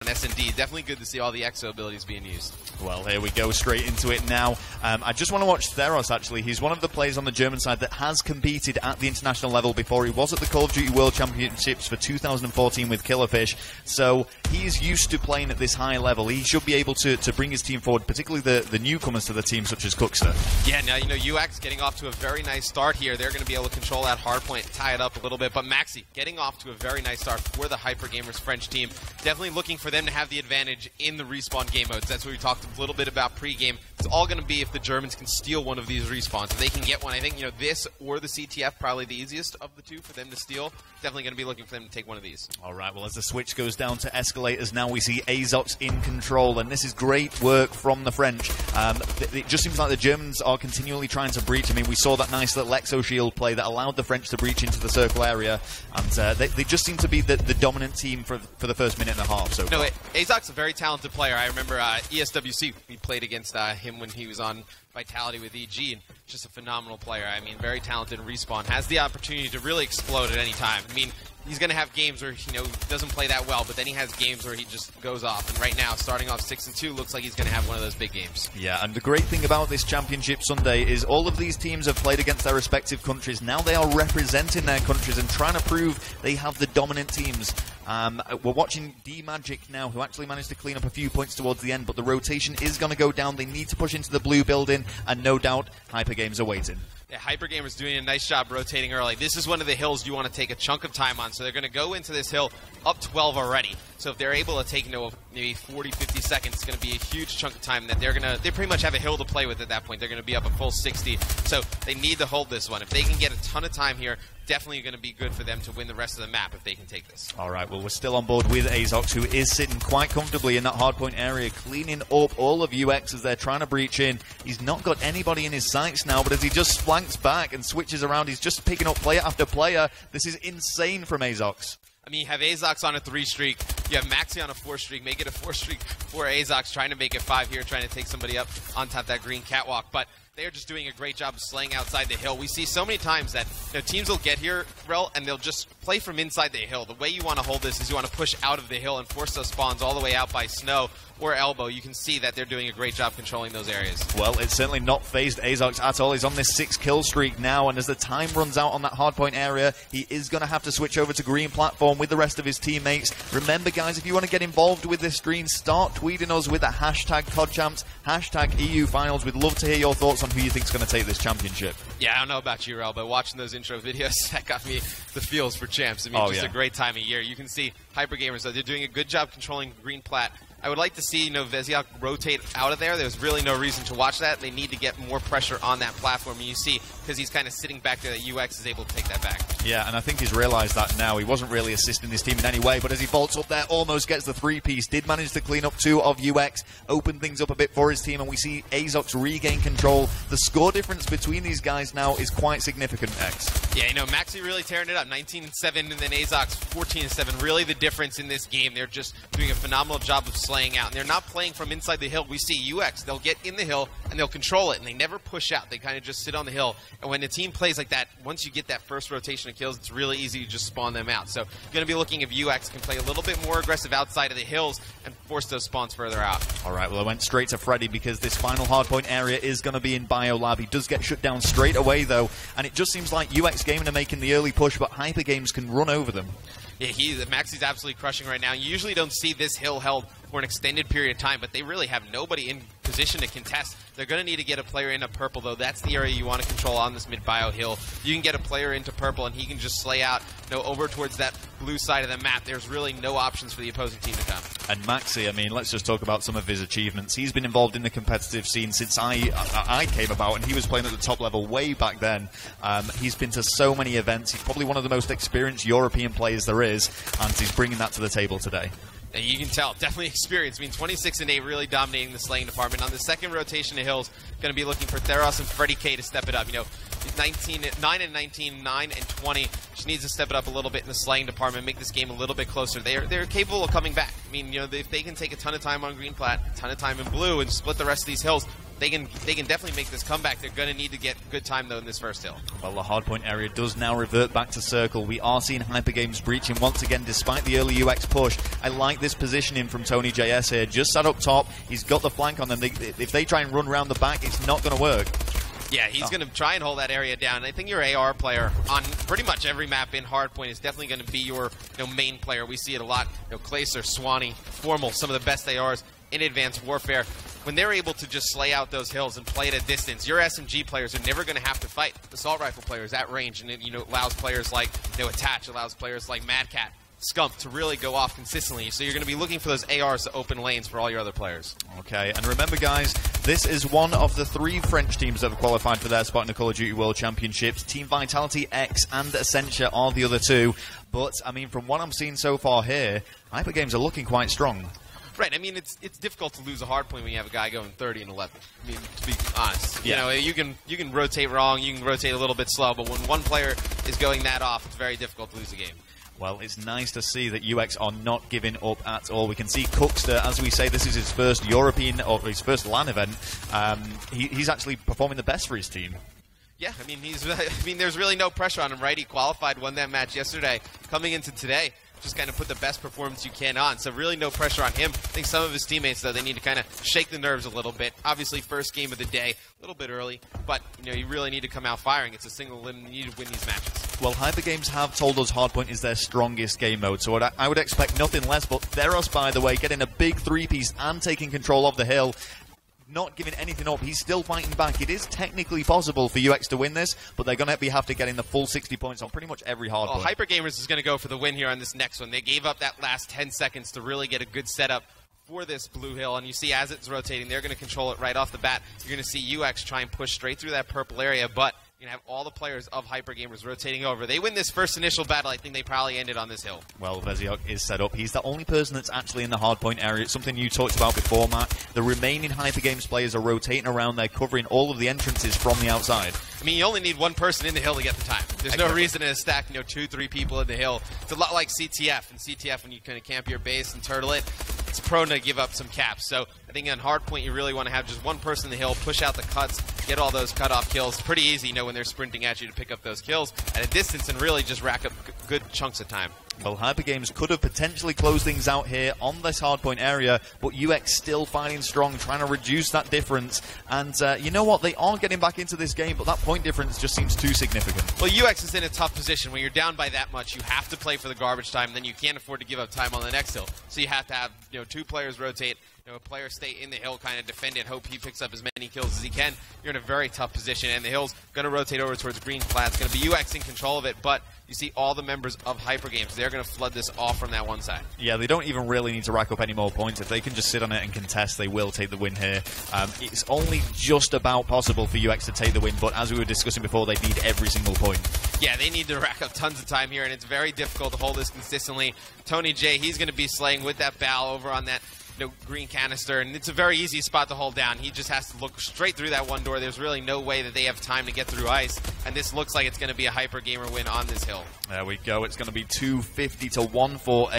S&D. Definitely good to see all the EXO abilities being used. Well, here we go straight into it now. I just want to watch Theros, actually. He's one of the players on the German side that has competed at the international level before. He was at the Call of Duty World Championships for 2014 with Killerfish, so he's used to playing at this high level. He should be able to bring his team forward, particularly the newcomers to the team, such as Cookster. Yeah, now, you know, UX getting off to a very nice start here. They're going to be able to control that hardpoint, tie it up a little bit, but Maxi getting off to a very nice start for the Hypergames French team. Definitely looking for them to have the advantage in the respawn game modes. That's what we talked a little bit about pre-game. It's all going to be if the Germans can steal one of these respawns. If they can get one, I think, you know, this or the CTF probably the easiest of the two for them to steal. Definitely going to be looking for them to take one of these. All right, well, as the switch goes down to escalators, now we see Azox in control, and this is great work from the French. It just seems like the Germans are continually trying to breach. I mean, we saw that nice little Exo Shield play that allowed the French to breach into the circle area, and they just seem to be the dominant team for the first minute and a half. So no, Azox is a very talented player. I remember ESWC, we played against him when he was on Vitality with EG, and just a phenomenal player. I mean, very talented in respawn. Has the opportunity to really explode at any time. I mean, he's going to have games where, you know, doesn't play that well, but then he has games where he just goes off. And right now, starting off 6-2, looks like he's going to have one of those big games. Yeah, and the great thing about this championship Sunday is all of these teams have played against their respective countries. Now they are representing their countries and trying to prove they have the dominant teams. We're watching D-Magic now, who actually managed to clean up a few points towards the end, but the rotation is going to go down. They need to push into the blue building, and no doubt, Hypergames are waiting. Yeah, Hypergames is doing a nice job rotating early. This is one of the hills you want to take a chunk of time on, so they're going to go into this hill up 12 already. So if they're able to take, you know, maybe 40, 50 seconds, it's going to be a huge chunk of time that they pretty much have a hill to play with at that point. They're going to be up a full 60, so they need to hold this one. If they can get a ton of time here, definitely going to be good for them to win the rest of the map if they can take this. All right, well, we're still on board with Azox, who is sitting quite comfortably in that hardpoint area, cleaning up all of UX as they're trying to breach in. He's not got anybody in his sights now, but as he just flanks back and switches around, he's just picking up player after player. This is insane from Azox. I mean, you have Azox on a 3 streak, you have Maxi on a 4 streak, make it a 4 streak for Azox, trying to make it 5 here, trying to take somebody up on top of that green catwalk, but they're just doing a great job of slaying outside the hill. We see so many times that, you know, teams will get here, Rel, and they'll just play from inside the hill. The way you want to hold this is you want to push out of the hill and force those spawns all the way out by Snow or Elbow. You can see that they're doing a great job controlling those areas. Well, it's certainly not phased Azox at all. He's on this 6-kill streak now, and as the time runs out on that hardpoint area, he is going to have to switch over to green platform with the rest of his teammates. Remember, guys, if you want to get involved with this stream, start tweeting us with the hashtag CODChamps, hashtag EU Finals. We'd love to hear your thoughts on who you think is going to take this championship. Yeah, I don't know about you, Rel, but watching those intro videos, that got me the feels for champs. I mean, just a great time of year. You can see Hypergamers, though, they're doing a good job controlling green plat. I would like to see, you know, Veziak rotate out of there. There's really no reason to watch that. They need to get more pressure on that platform. And you see, because he's kind of sitting back there, that UX is able to take that back. Yeah, and I think he's realized that now. He wasn't really assisting his team in any way, but as he vaults up there, almost gets the 3-piece, did manage to clean up 2 of UX, open things up a bit for his team, and we see Azox regain control. The score difference between these guys now is quite significant, X. Yeah, you know, Maxi really tearing it up. 19-7, and then Azox 14-7. Really the difference in this game. They're just doing a phenomenal job of slaying out, and they're not playing from inside the hill. We see UX, they'll get in the hill, and they'll control it, and they never push out. They kind of just sit on the hill, and when the team plays like that, once you get that first rotation of kills, it's really easy to just spawn them out. So you're going to be looking if UX can play a little bit more aggressive outside of the hills and force those spawns further out. All right, well, I went straight to Freddy because this final hardpoint area is going to be in Biolab. He does get shut down straight away, though, and it just seems like UX Gaming are making the early push, but Hypergames can run over them. Yeah, Maxi's absolutely crushing right now. You usually don't see this hill held for an extended period of time, but they really have nobody in position to contest. They're going to need to get a player into purple, though. That's the area you want to control on this mid-bio hill. You can get a player into purple, and he can just slay out, you know, over towards that blue side of the map. There's really no options for the opposing team to come. And Maxi, I mean, let's just talk about some of his achievements. He's been involved in the competitive scene since I came about, and he was playing at the top level way back then. He's been to so many events. He's probably one of the most experienced European players there is, and he's bringing that to the table today. And you can tell, definitely experienced. I mean, 26-8 really dominating the slaying department. On the second rotation of hills, going to be looking for Theros and Freddy K to step it up. You know, 9-19, 9-20. She needs to step it up a little bit in the slaying department, make this game a little bit closer. They're capable of coming back. I mean, you know, if they can take a ton of time on green plat, a ton of time in blue, and split the rest of these hills, they can definitely make this comeback. They're going to need to get good time, though, in this first hill. Well, the hardpoint area does now revert back to circle. We are seeing Hypergames breaching once again, despite the early UX push. I like this positioning from Tony JS here. Just sat up top. He's got the flank on them. If they try and run around the back, it's not going to work. Yeah, he's going to try and hold that area down. I think your AR player on pretty much every map in Hardpoint is definitely going to be your main player. We see it a lot. Clacer, Swanee, Formal, some of the best ARs in Advanced Warfare. When they're able to just slay out those hills and play at a distance, your SMG players are never going to have to fight assault rifle players at range, and it allows players like Attach, allows players like Madcat, Scump to really go off consistently. So you're going to be looking for those ARs to open lanes for all your other players. Okay, and remember, guys, this is one of the 3 French teams that have qualified for their spot in the Call of Duty World Championships. Team Vitality, X, and Essentia are the other 2. But, I mean, from what I'm seeing so far here, Hypergames are looking quite strong. Right, I mean, it's difficult to lose a hard point when you have a guy going 30 and 11. I mean, to be honest, yeah. You can rotate wrong, you can rotate a little bit slow, but when one player is going that off, it's very difficult to lose a game. Well, it's nice to see that UX are not giving up at all. We can see Cookster, as we say, this is his first European, or his first LAN event. He's actually performing the best for his team. Yeah, I mean, there's really no pressure on him, right? He qualified, won that match yesterday. Coming into today, just kind of put the best performance you can on. So really no pressure on him. I think some of his teammates, though, they need to kind of shake the nerves a little bit. Obviously, first game of the day, a little bit early, but you really need to come out firing. It's a single limb. You need to win these matches. Well, Hypergames have told us Hardpoint is their strongest game mode, so I would expect nothing less. But Theros, by the way, getting a big 3-piece and taking control of the hill, not giving anything up. He's still fighting back. It is technically possible for UX to win this, but they're going to have to get in the full 60 points on pretty much every hard point. Hypergamers is going to go for the win here on this next one. They gave up that last 10 seconds to really get a good setup for this blue hill, and you see as it's rotating, they're going to control it right off the bat. You're going to see UX try and push straight through that purple area, but you're going to have all the players of Hypergamers rotating over. They win this first initial battle. I think they probably ended on this hill. Well, Veziok is set up. He's the only person that's actually in the hardpoint area. It's something you talked about before, Matt. The remaining Hypergames players are rotating around. They're covering all of the entrances from the outside. I mean, you only need one person in the hill to get the time. There's no reason to stack 2-3 people in the hill. It's a lot like CTF. And CTF, when you kind of camp your base and turtle it, it's prone to give up some caps. So I think on hardpoint, you really want to have just one person in the hill, push out the cuts, get all those cutoff kills. Pretty easy, when they're sprinting at you to pick up those kills at a distance and really just rack up good chunks of time. Well, Hypergames could have potentially closed things out here on this hardpoint area, but UX still fighting strong, trying to reduce that difference. And you know what? They are getting back into this game, but that point difference just seems too significant. Well, UX is in a tough position. When you're down by that much, you have to play for the garbage time, then you can't afford to give up time on the next hill. So you have to have 2 players rotate, a player stay in the hill, kind of defend it, hope he picks up as many kills as he can. You're in a very tough position, and the hill's going to rotate over towards green flat. It's going to be UX in control of it, but you see all the members of Hypergames, they're going to flood this off from that one side. Yeah, they don't even really need to rack up any more points. If they can just sit on it and contest, they will take the win here. It's only just about possible for UX to take the win, but as we were discussing before, they need every single point. Yeah, they need to rack up tons of time here, and it's very difficult to hold this consistently. Tony J, he's going to be slaying with that bow over on that green canister, and it's a very easy spot to hold down. He just has to look straight through that one door. There's really no way that they have time to get through ice, and this looks like it's going to be a Hypergamer win on this hill. There we go. It's going to be 250 to 148.